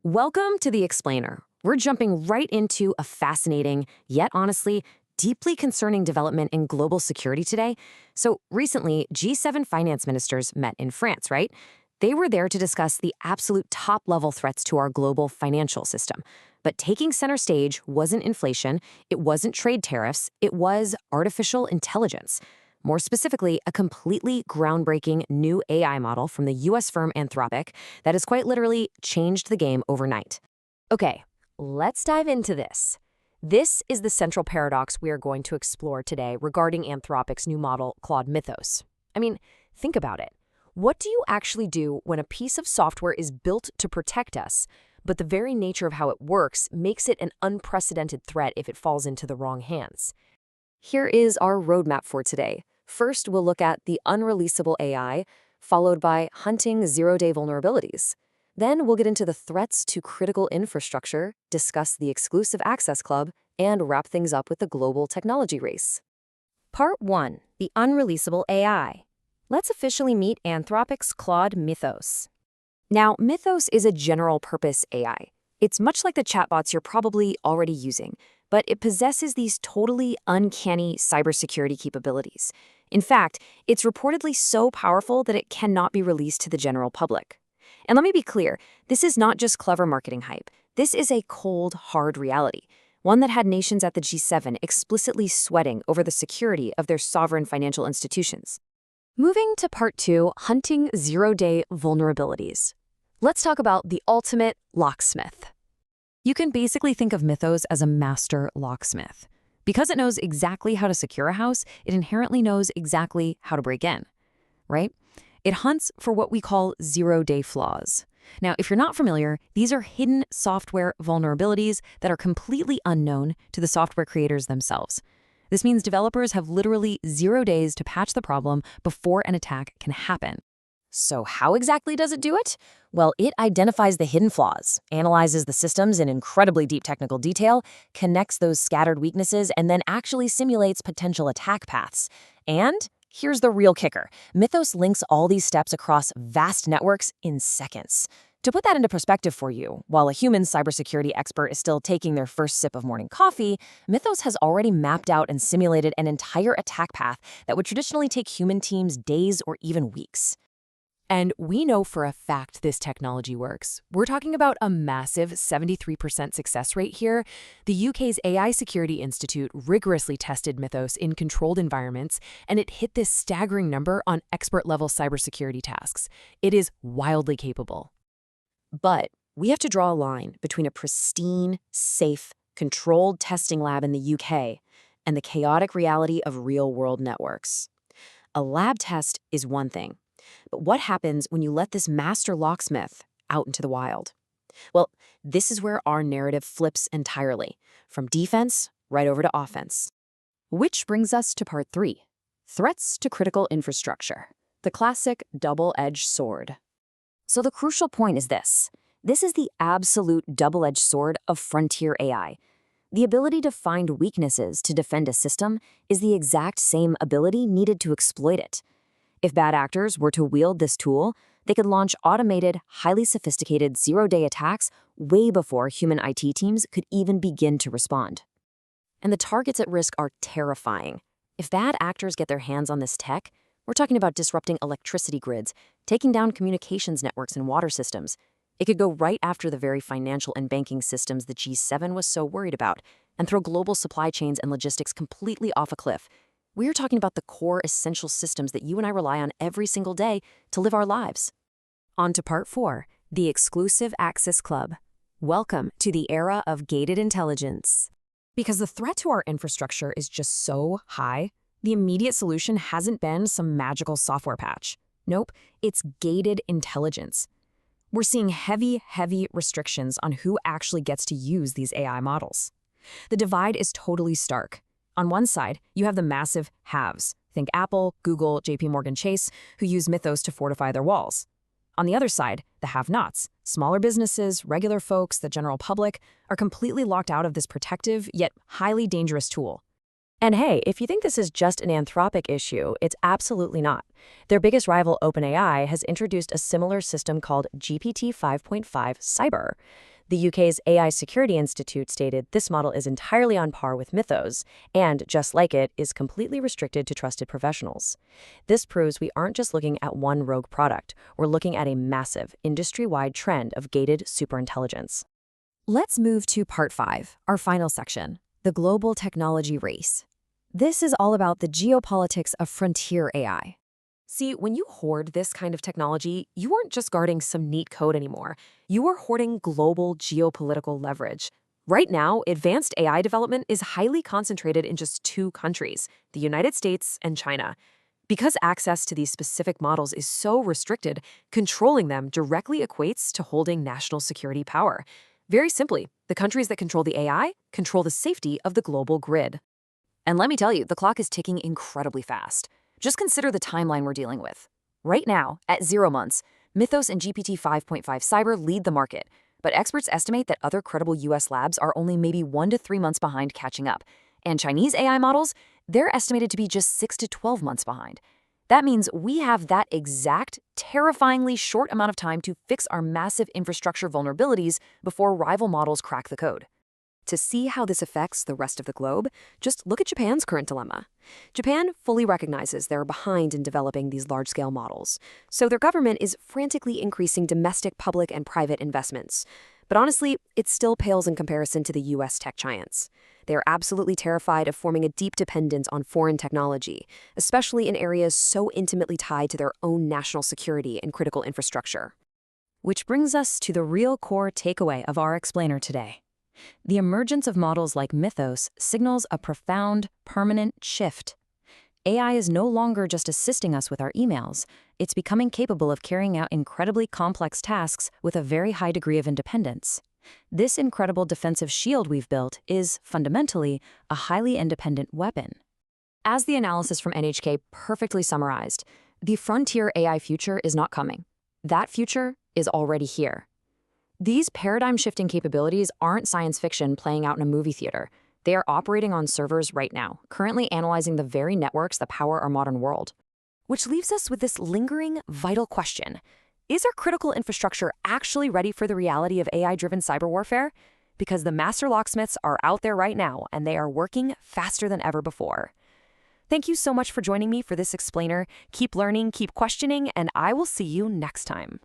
Welcome to The Explainer. We're jumping right into a fascinating, yet honestly, deeply concerning development in global security today. So recently, G7 finance ministers met in France, right? They were there to discuss the absolute top-level threats to our global financial system. But taking center stage wasn't inflation, it wasn't trade tariffs, it was artificial intelligence. More specifically, a completely groundbreaking new AI model from the US firm Anthropic that has quite literally changed the game overnight. Okay, let's dive into this. This is the central paradox we are going to explore today regarding Anthropic's new model, Claude Mythos. I mean, think about it. What do you actually do when a piece of software is built to protect us, but the very nature of how it works makes it an unprecedented threat if it falls into the wrong hands? Here is our roadmap for today. First, we'll look at the unreleasable AI, followed by hunting zero-day vulnerabilities. Then we'll get into the threats to critical infrastructure, discuss the exclusive access club, and wrap things up with the global technology race. Part 1. The unreleasable AI. Let's officially meet Anthropic's Claude Mythos. Now, Mythos is a general-purpose AI. It's much like the chatbots you're probably already using, but it possesses these totally uncanny cybersecurity capabilities. In fact, it's reportedly so powerful that it cannot be released to the general public. And let me be clear, this is not just clever marketing hype. This is a cold, hard reality, one that had nations at the G7 explicitly sweating over the security of their sovereign financial institutions. Moving to Part 2, hunting zero-day vulnerabilities. Let's talk about the ultimate locksmith. You can basically think of Mythos as a master locksmith. Because it knows exactly how to secure a house, it inherently knows exactly how to break in, right? It hunts for what we call zero-day flaws. Now, if you're not familiar, these are hidden software vulnerabilities that are completely unknown to the software creators themselves. This means developers have literally 0 days to patch the problem before an attack can happen. So how exactly does it do it? Well, it identifies the hidden flaws, analyzes the systems in incredibly deep technical detail, connects those scattered weaknesses, and then actually simulates potential attack paths. And here's the real kicker. Mythos links all these steps across vast networks in seconds. To put that into perspective for you, while a human cybersecurity expert is still taking their first sip of morning coffee, Mythos has already mapped out and simulated an entire attack path that would traditionally take human teams days or even weeks. And we know for a fact this technology works. We're talking about a massive 73% success rate here. The UK's AI Security Institute rigorously tested Mythos in controlled environments, and it hit this staggering number on expert-level cybersecurity tasks. It is wildly capable. But we have to draw a line between a pristine, safe, controlled testing lab in the UK and the chaotic reality of real-world networks. A lab test is one thing. But what happens when you let this master locksmith out into the wild? Well, this is where our narrative flips entirely, from defense right over to offense. Which brings us to Part 3, threats to critical infrastructure, the classic double-edged sword. So the crucial point is this. This is the absolute double-edged sword of frontier AI. The ability to find weaknesses to defend a system is the exact same ability needed to exploit it. If bad actors were to wield this tool, they could launch automated, highly sophisticated zero-day attacks way before human IT teams could even begin to respond. And the targets at risk are terrifying. If bad actors get their hands on this tech, we're talking about disrupting electricity grids, taking down communications networks and water systems. It could go right after the very financial and banking systems the G7 was so worried about and throw global supply chains and logistics completely off a cliff. We're talking about the core essential systems that you and I rely on every single day to live our lives. On to Part 4, the exclusive access club. Welcome to the era of gated intelligence. Because the threat to our infrastructure is just so high, the immediate solution hasn't been some magical software patch. Nope, it's gated intelligence. We're seeing heavy restrictions on who actually gets to use these AI models. The divide is totally stark. On one side, you have the massive haves. Think Apple, Google, JP Chase, who use Mythos to fortify their walls. On the other side, the have-nots. Smaller businesses, regular folks, the general public, are completely locked out of this protective, yet highly dangerous tool. And hey, if you think this is just an Anthropic issue, it's absolutely not. Their biggest rival, OpenAI, has introduced a similar system called GPT 5.5 Cyber. The UK's AI Security Institute stated this model is entirely on par with Mythos and, just like it, is completely restricted to trusted professionals. This proves we aren't just looking at one rogue product, we're looking at a massive, industry-wide trend of gated superintelligence. Let's move to part 5, our final section, the global technology race. This is all about the geopolitics of frontier AI. See, when you hoard this kind of technology, you aren't just guarding some neat code anymore. You are hoarding global geopolitical leverage. Right now, advanced AI development is highly concentrated in just 2 countries, the United States and China. Because access to these specific models is so restricted, controlling them directly equates to holding national security power. Very simply, the countries that control the AI control the safety of the global grid. And let me tell you, the clock is ticking incredibly fast. Just consider the timeline we're dealing with. Right now, at 0 months, Mythos and GPT 5.5 Cyber lead the market, but experts estimate that other credible US labs are only maybe 1 to 3 months behind catching up. And Chinese AI models, they're estimated to be just 6 to 12 months behind. That means we have that exact, terrifyingly short amount of time to fix our massive infrastructure vulnerabilities before rival models crack the code. To see how this affects the rest of the globe, just look at Japan's current dilemma. Japan fully recognizes they're behind in developing these large-scale models, so their government is frantically increasing domestic public and private investments. But honestly, it still pales in comparison to the US tech giants. They are absolutely terrified of forming a deep dependence on foreign technology, especially in areas so intimately tied to their own national security and critical infrastructure. Which brings us to the real core takeaway of our explainer today. The emergence of models like Mythos signals a profound, permanent shift. AI is no longer just assisting us with our emails. It's becoming capable of carrying out incredibly complex tasks with a very high degree of independence. This incredible defensive shield we've built is, fundamentally, a highly independent weapon. As the analysis from NHK perfectly summarized, the frontier AI future is not coming. That future is already here. These paradigm-shifting capabilities aren't science fiction playing out in a movie theater. They are operating on servers right now, currently analyzing the very networks that power our modern world. Which leaves us with this lingering, vital question. Is our critical infrastructure actually ready for the reality of AI-driven cyber warfare? Because the master locksmiths are out there right now, and they are working faster than ever before. Thank you so much for joining me for this explainer. Keep learning, keep questioning, and I will see you next time.